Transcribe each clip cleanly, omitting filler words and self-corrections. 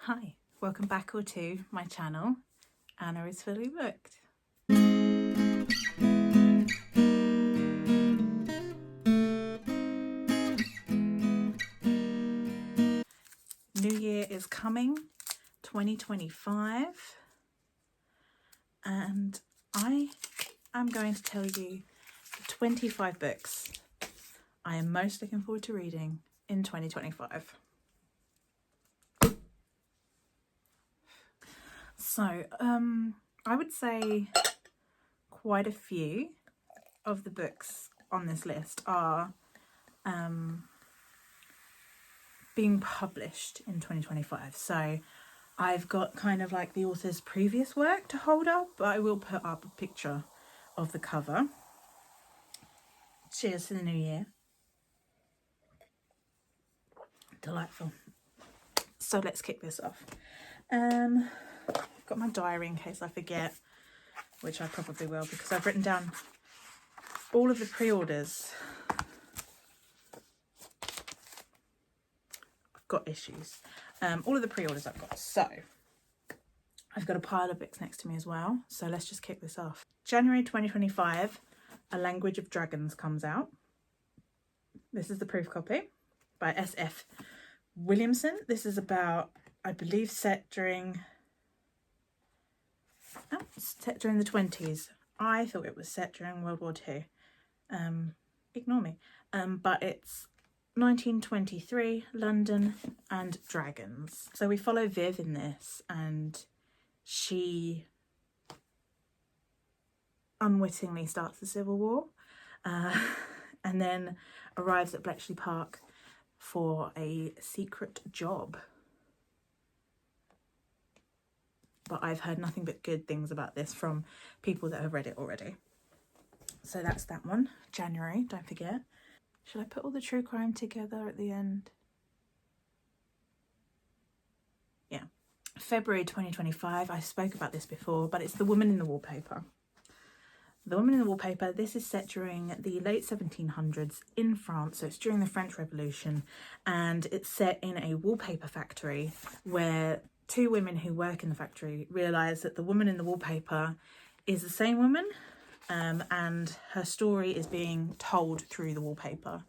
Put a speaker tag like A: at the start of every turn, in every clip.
A: Hi, welcome back or to my channel. Anna is fully booked. New Year is coming, 2025, and I am going to tell you the 25 books I am most looking forward to reading in 2025. So, I would say quite a few of the books on this list are being published in 2025. So I've got kind of like the author's previous work to hold up, but I will put up a picture of the cover. Cheers to the new year. Delightful. So let's kick this off. I've got my diary in case I forget, which I probably will because I've written down all of the pre-orders. I've got issues. All of the pre-orders I've got. So I've got a pile of books next to me as well. So let's just kick this off. January 2025, A Language of Dragons comes out. This is the proof copy by S.F. Williamson. This is about, I believe, set during the 20s. I thought it was set during World War II. Ignore me. But it's 1923, London, and dragons. So we follow Viv in this, and she unwittingly starts the Civil War, and then arrives at Bletchley Park for a secret job. But I've heard nothing but good things about this from people that have read it already. So that's that one. January, don't forget. Should I put all the true crime together at the end? Yeah. February 2025, I spoke about this before, but it's The Woman in the Wallpaper. The Woman in the Wallpaper, this is set during the late 1700s in France, so it's during the French Revolution, and it's set in a wallpaper factory where two women who work in the factory realise that the woman in the wallpaper is the same woman, and her story is being told through the wallpaper.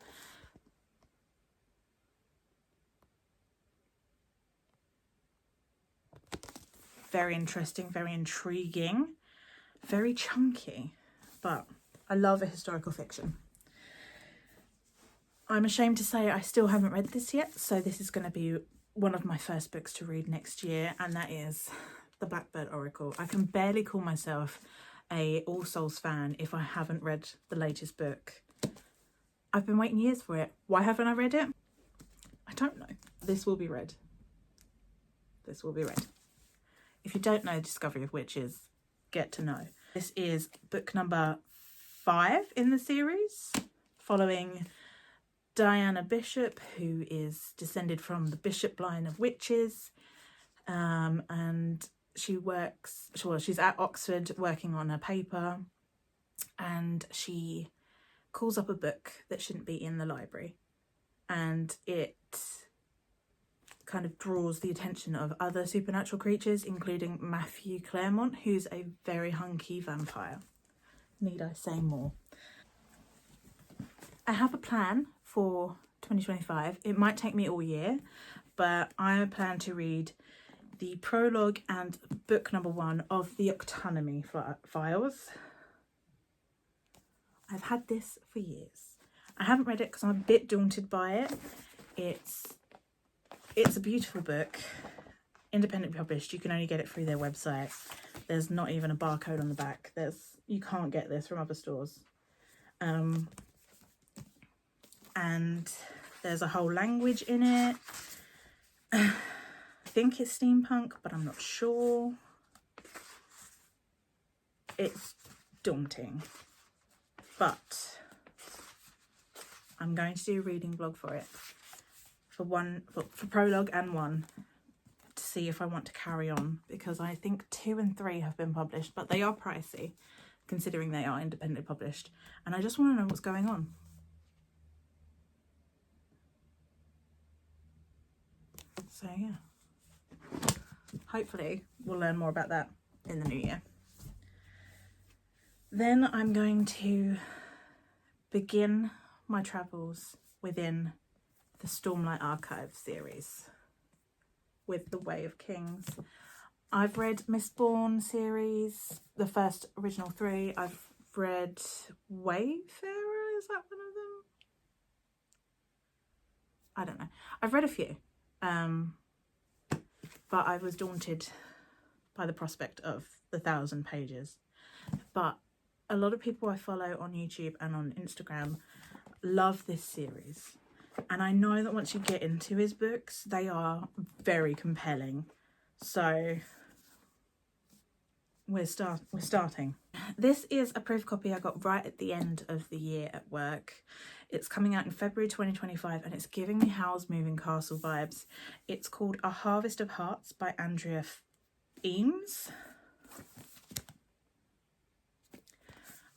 A: Very interesting, very intriguing, very chunky, but I love a historical fiction. I'm ashamed to say I still haven't read this yet, so this is going to be one of my first books to read next year, and that is The Blackbird Oracle. I can barely call myself a All Souls fan if I haven't read the latest book. I've been waiting years for it. Why haven't I read it? I don't know. This will be read. This will be read. If you don't know Discovery of Witches, get to know. This is book number 5 in the series, following Diana Bishop, who is descended from the Bishop line of witches, and she's at Oxford working on her paper, and she calls up a book that shouldn't be in the library, and it kind of draws the attention of other supernatural creatures, including Matthew Claremont, who's a very hunky vampire. Need I say more? I have a plan for 2025. It might take me all year, but I plan to read the prologue and book number 1 of the Octonomy Files. I've had this for years. I haven't read it because I'm a bit daunted by it. It's a beautiful book, independently published. You can only get it through their website. There's not even a barcode on the back. You can't get this from other stores. And there's a whole language in it. I think it's steampunk, but I'm not sure. It's daunting, but I'm going to do a reading blog for it, for prologue and 1, to see if I want to carry on, because I think 2 and 3 have been published, but they are pricey considering they are independently published, and I just want to know what's going on. So yeah, hopefully we'll learn more about that in the new year. Then I'm going to begin my travels within the Stormlight Archive series with The Way of Kings. I've read Mistborn series, the first original 3. I've read Wayfarer, is that one of them? I don't know. I've read a few, but I was daunted by the prospect of the 1,000 pages. But a lot of people I follow on YouTube and on Instagram love this series. And I know that once you get into his books, they are very compelling. So we're starting. This is a proof copy I got right at the end of the year at work. It's coming out in February 2025 and it's giving me Howl's Moving Castle vibes. It's called A Harvest of Hearts by Andrea Eames.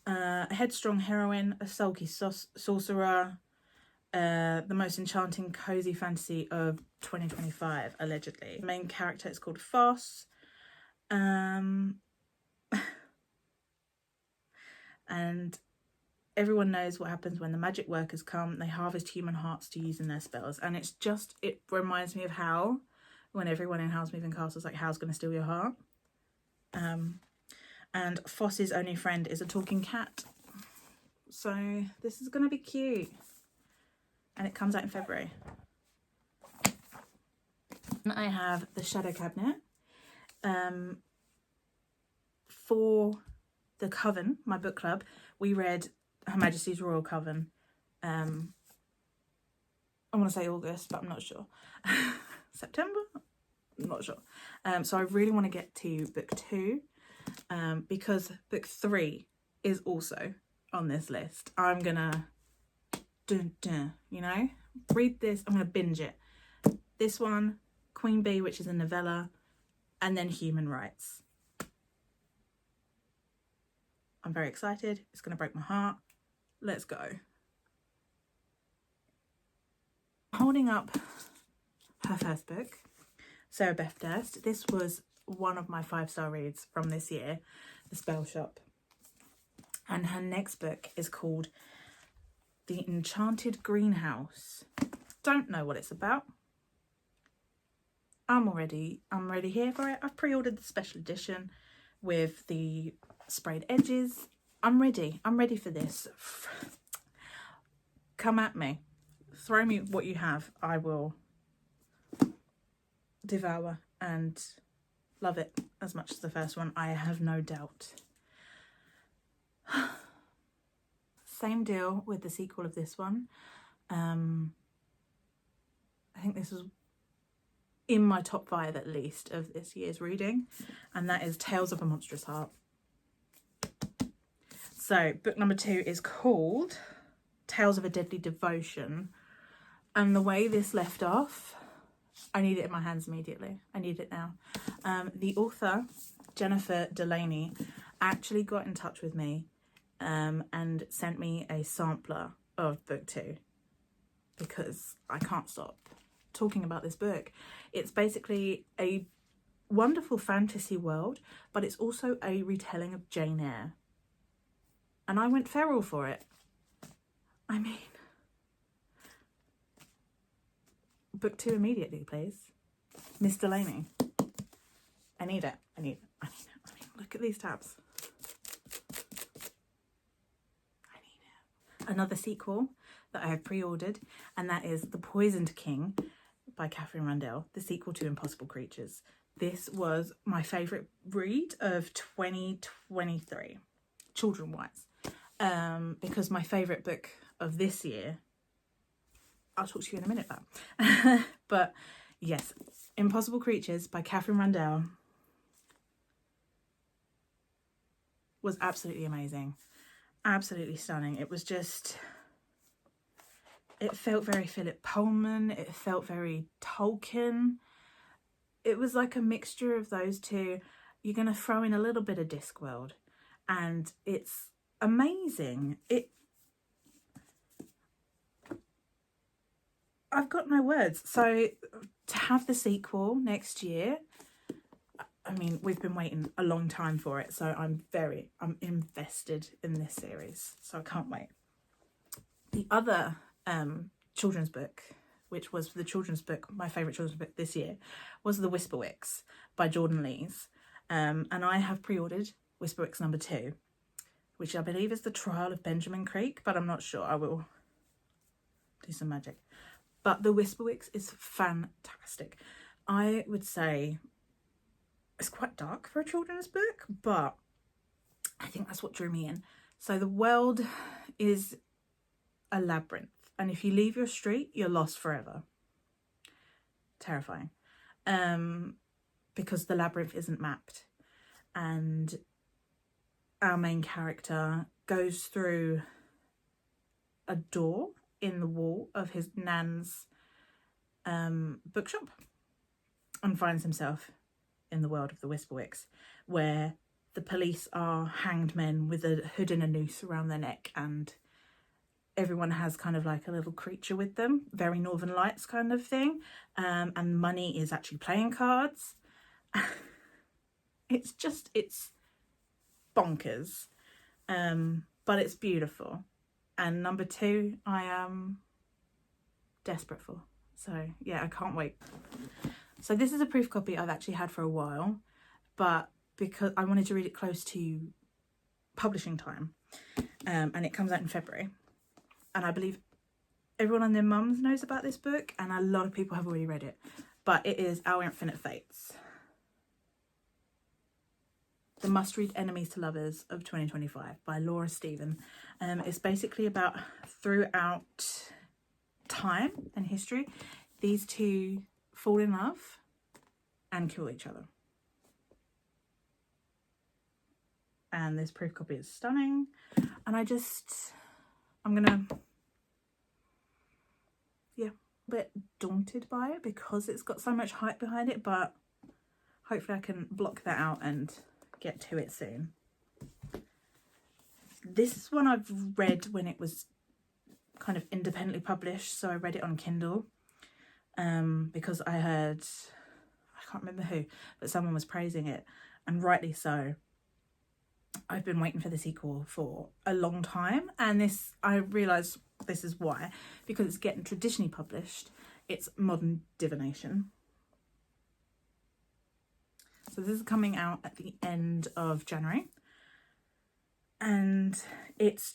A: A headstrong heroine, a sulky sorcerer, the most enchanting cozy fantasy of 2025, allegedly. The main character is called Foss. And everyone knows what happens when the magic workers come. They harvest human hearts to use in their spells. And it's just, it reminds me of Howl, when everyone in Howl's Moving Castle is like, Howl's going to steal your heart. And Foss's only friend is a talking cat. So this is going to be cute. And it comes out in February. And I have the Shadow Cabinet. For the Coven, my book club, we read Her Majesty's Royal Coven. I want to say August, but I'm not sure. September? I'm not sure. So I really want to get to book 2. Because book 3 is also on this list. I'm gonna you know, read this. I'm gonna binge it. This one, Queen Bee, which is a novella, and then Human Rites. I'm very excited. It's gonna break my heart. Let's go. Holding up her first book, Sarah Beth Durst. This was one of my 5-star reads from this year, The Spell Shop. And her next book is called The Enchanted Greenhouse. Don't know what it's about. I'm ready here for it. I've pre-ordered the special edition with the sprayed edges. I'm ready for this. Come at me. Throw me what you have. I will devour and love it as much as the first one, I have no doubt. Same deal with the sequel of this one. I think this was in my top 5 at least of this year's reading, and that is Tales of a Monstrous Heart. So book number 2 is called Tales of a Deadly Devotion, and the way this left off, I need it in my hands immediately. I need it now. The author, Jennifer Delaney, actually got in touch with me and sent me a sampler of book 2 because I can't stop talking about this book. It's basically a wonderful fantasy world, but it's also a retelling of Jane Eyre. And I went feral for it. I mean, book 2 immediately, please. Miss Delaney. I need it. I mean, look at these tabs. I need it. Another sequel that I have pre-ordered, and that is The Poisoned King by Katherine Rundell, the sequel to Impossible Creatures. This was my favourite read of 2023, children-wise, because my favourite book of this year, I'll talk to you in a minute about. But yes, Impossible Creatures by Katherine Rundell was absolutely amazing. Absolutely stunning. It was just, it felt very Philip Pullman. It felt very Tolkien. It was like a mixture of those two. You're going to throw in a little bit of Discworld and it's amazing. I've got no words. So to have the sequel next year I mean, we've been waiting a long time for it, so I'm invested in this series, so I can't wait. The other children's book, which was the children's book, my favourite children's book this year, was The Whisperwicks by Jordan Lees. And I have pre-ordered Whisperwicks number 2, which I believe is the trial of Benjamin Creek, but I'm not sure. I will do some magic. But The Whisperwicks is fantastic. I would say it's quite dark for a children's book, but I think that's what drew me in. So the world is a labyrinth, and if you leave your street, you're lost forever. Terrifying. Because the labyrinth isn't mapped, and our main character goes through a door in the wall of his nan's bookshop and finds himself in the world of the Whisperwicks, where the police are hanged men with a hood and a noose around their neck, and everyone has kind of like a little creature with them, very Northern Lights kind of thing, and money is actually playing cards. It's bonkers, but it's beautiful. And number 2 I am desperate for, so yeah, I can't wait. So this is a proof copy I've actually had for a while, but because I wanted to read it close to publishing time, and it comes out in February, and I believe everyone and their mums knows about this book, and a lot of people have already read it, but it is Our Infinite Fates, the must-read enemies to lovers of 2025 by Lora Stephen. It's basically about throughout time and history, these two fall in love and kill each other. And this proof copy is stunning, and I'm gonna, yeah, a bit daunted by it because it's got so much hype behind it, but hopefully I can block that out and get to it soon. This is one I've read when it was kind of independently published, so I read it on Kindle, because I heard, I can't remember who, but someone was praising it, and rightly so. I've been waiting for the sequel for a long time, and this, I realise this is why, because it's getting traditionally published. It's modern divination. So this is coming out at the end of January, and it's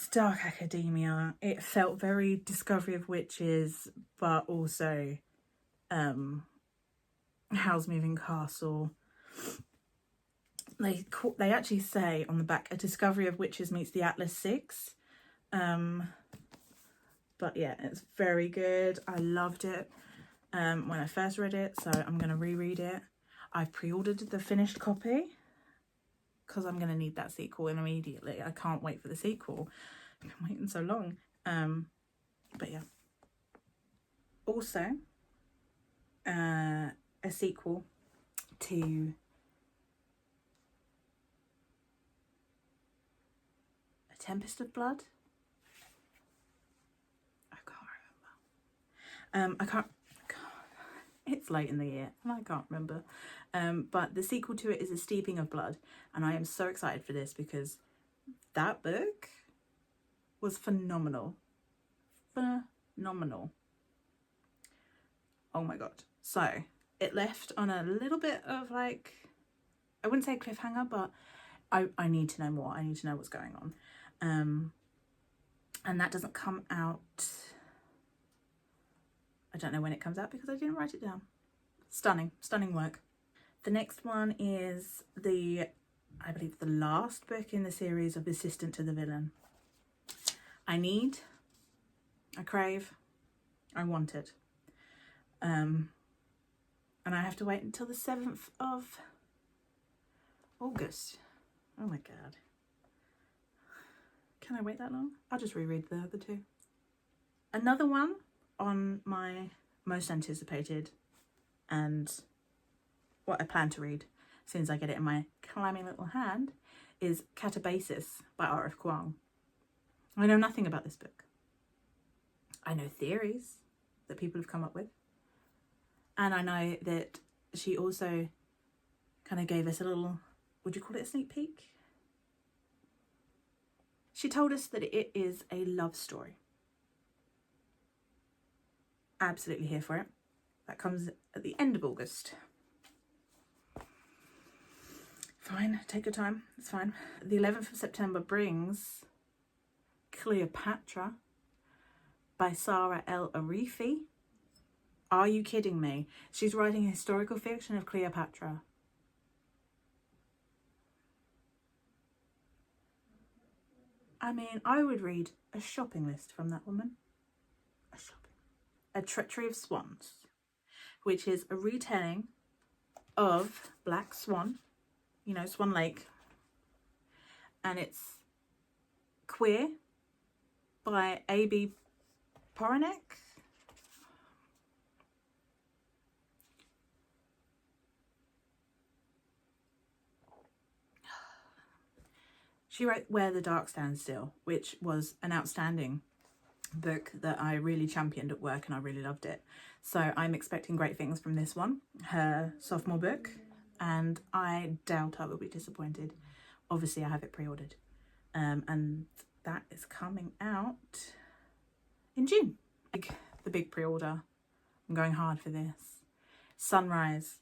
A: dark academia. It felt very Discovery of Witches, but also Howl's Moving Castle. They actually say on the back, a Discovery of Witches meets the Atlas 6. But yeah, it's very good. I loved it when I first read it, so I'm going to reread it. I've pre-ordered the finished copy because I'm going to need that sequel in immediately. I can't wait for the sequel. I've been waiting so long. But yeah. Also, a sequel to A Tempest of Blood. I can't remember. It's late in the year and I can't remember. But the sequel to it is A Steeping of Blood, and I am so excited for this because that book was phenomenal. Phenomenal. Oh my god. So it left on a little bit of, like, I wouldn't say cliffhanger, but I need to know more. I need to know what's going on. And that doesn't come out, I don't know when it comes out because I didn't write it down. Stunning work. The next one is I believe the last book in the series of Assistant to the Villain. I crave, I want it. And I have to wait until the 7th of August. Oh my god. Can I wait that long? I'll just reread the other two. Another one on my most anticipated and what I plan to read as soon as I get it in my clammy little hand is Catabasis by R F Huang. I know nothing about this book. I know theories that people have come up with, and I know that she also kind of gave us a little, would you call it a sneak peek? She told us that it is a love story. Absolutely here for it. That comes at the end of August. Fine, take your time, it's fine. The 11th of September brings Cleopatra by Saara El-Arifi. Are you kidding me? She's writing a historical fiction of Cleopatra. I mean, I would read a shopping list from that woman. A Treachery of Swans, which is a retelling of Black Swan, you know, Swan Lake. And it's queer by A.B. Poranek. She wrote Where the Dark Stands Still, which was an outstanding book that I really championed at work and I really loved it. So I'm expecting great things from this one, her sophomore book, and I doubt I will be disappointed. Obviously I have it pre-ordered, and that is coming out in June. The big pre-order. I'm going hard for this. Sunrise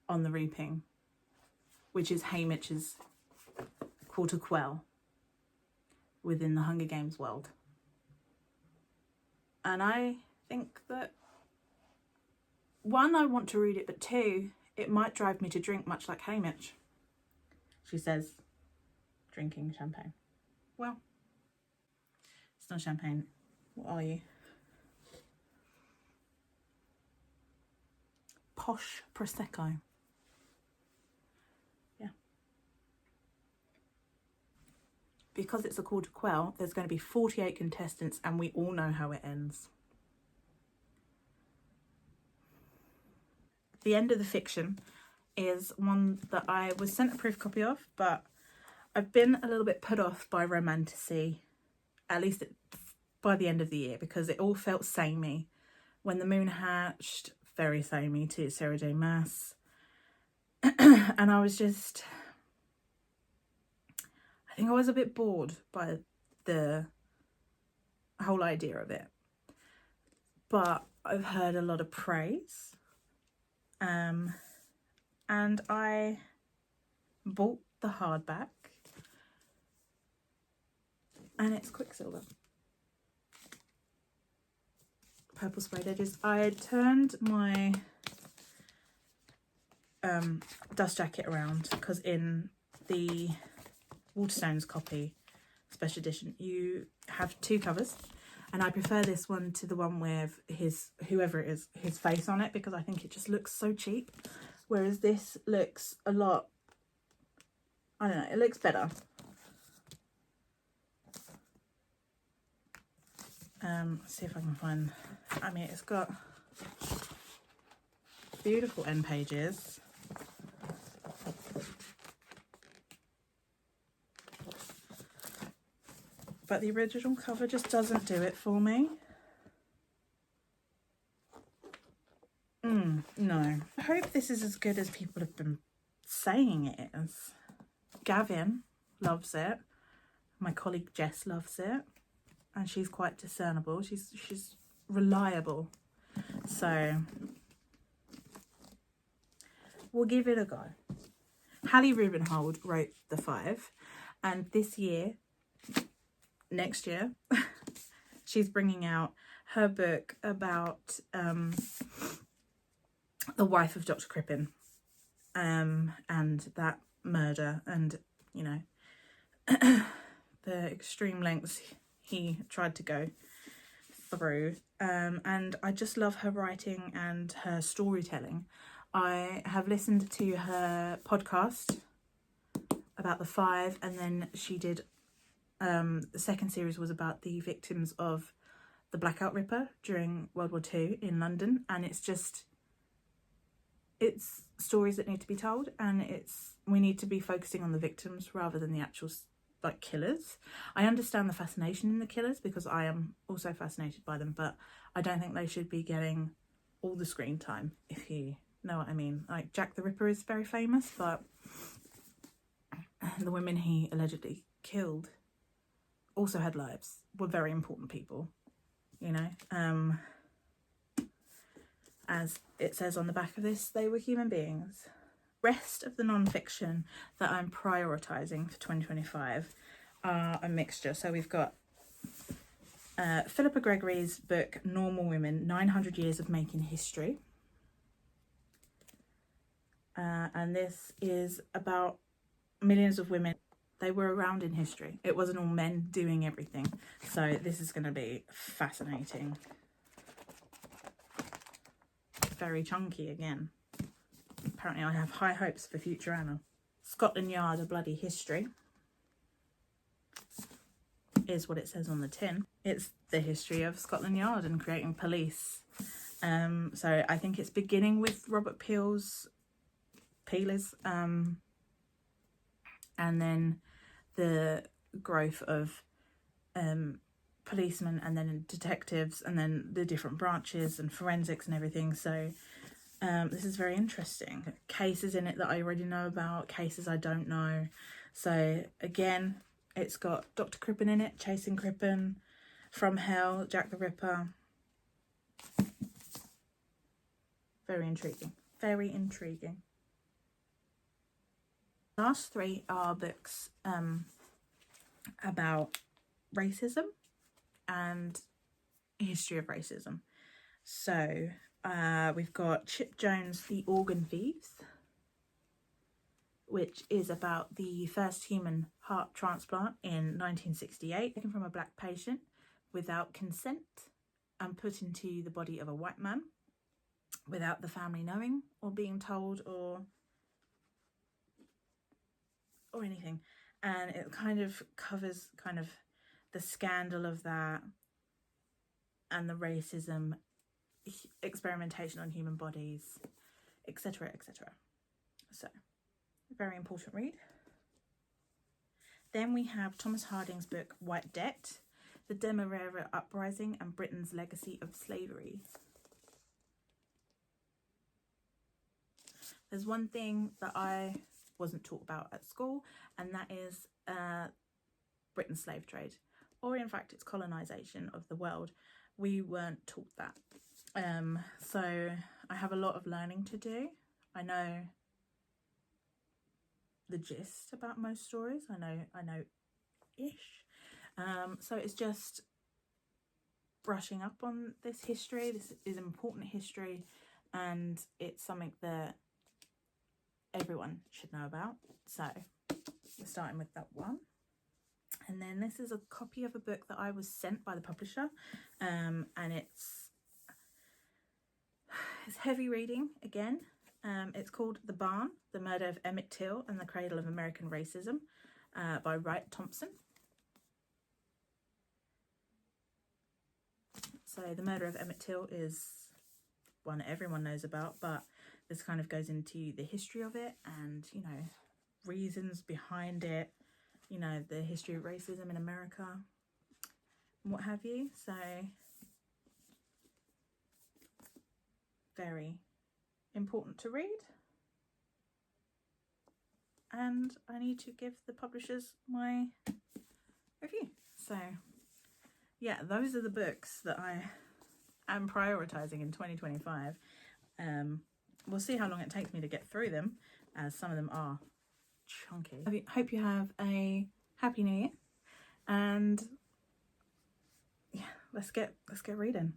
A: on the Reaping, which is Haymitch's Quarter Quell within the Hunger Games world. And I think that, one, I want to read it, but two, it might drive me to drink much like Haymitch. She says, drinking champagne. Well, it's not champagne. What are you? Posh Prosecco. Yeah. Because it's a Quarter Quell, there's going to be 48 contestants and we all know how it ends. The end of the fiction is one that I was sent a proof copy of, but I've been a little bit put off by romantasy, at least by the end of the year, because it all felt samey. When the Moon Hatched, very samey to Sarah J. Maas. And I was just, I think I was a bit bored by the whole idea of it. But I've heard a lot of praise. And I bought the hardback, and it's Quicksilver. Purple sprayed edges. I turned my dust jacket around because in the Waterstones copy, special edition, you have two covers, and I prefer this one to the one with his, whoever it is, his face on it, because I think it just looks so cheap. Whereas this looks a lot, I don't know, it looks better. Let's see if I can find, I mean, it's got beautiful end pages. But the original cover just doesn't do it for me. No. I hope this is as good as people have been saying it is. Gavin loves it. My colleague Jess loves it. And she's quite discernible. She's reliable. So we'll give it a go. Hallie Rubenhold wrote The Five. And this year, next year, she's bringing out her book about the wife of Dr. Crippen, and that murder, and, you know, the extreme lengths he tried to go through. And I just love her writing and her storytelling. I have listened to her podcast about the Five, and then she did the second series was about the victims of the Blackout Ripper during World War II in London, and it's stories that need to be told, and we need to be focusing on the victims rather than the actual like killers. I understand the fascination in the killers because I am also fascinated by them, but I don't think they should be getting all the screen time, if you know what I mean. Like, Jack the Ripper is very famous, but the women he allegedly killed also had lives, were very important people, you know. As it says on the back of this, they were human beings. Rest of the non-fiction that I'm prioritising for 2025 are a mixture. So we've got Philippa Gregory's book, Normal Women, 900 Years of Making History. And this is about millions of women. They were around in history. It wasn't all men doing everything. So this is going to be fascinating. Very chunky again. Apparently I have high hopes for future Anna. Scotland Yard, A Bloody History is what it says on the tin. It's the history of Scotland Yard and creating police. So I think it's beginning with Robert Peel's Peelers, and then the growth of policemen, and then detectives, and then the different branches and forensics and everything. So this is very interesting. Cases in it that I already know about, cases I don't know. So again, it's got Dr. Crippen in it, Chasing Crippen, From Hell, Jack the Ripper. Very intriguing. Very intriguing. Last three are books about racism and history of racism. So we've got Chip Jones' The Organ Thieves, which is about the first human heart transplant in 1968, taken from a black patient without consent and put into the body of a white man without the family knowing or being told or anything. And it kind of covers kind of the scandal of that and the racism, experimentation on human bodies, etc, etc. So, very important read. Then we have Thomas Harding's book White Debt, The Demerara Uprising and Britain's Legacy of Slavery. There's one thing that I wasn't taught about at school, and that is Britain's slave trade, or in fact its colonisation of the world. We weren't taught that. So I have a lot of learning to do. I know the gist about most stories. I know ish. So it's just brushing up on this history. This is important history, and it's something that everyone should know about. So we're starting with that one. And then this is a copy of a book that I was sent by the publisher, and it's heavy reading again. It's called The Barn, The Murder of Emmett Till and the Cradle of American Racism by Wright, Thompson. So The Murder of Emmett Till is one everyone knows about, but this kind of goes into the history of it and, you know, reasons behind it, you know, the history of racism in America and what have you. So very important to read, and I need to give the publishers my review. So yeah, those are the books that I am prioritising in 2025. We'll see how long it takes me to get through them, as some of them are chunky. I hope you have a happy new year, and yeah, let's get reading.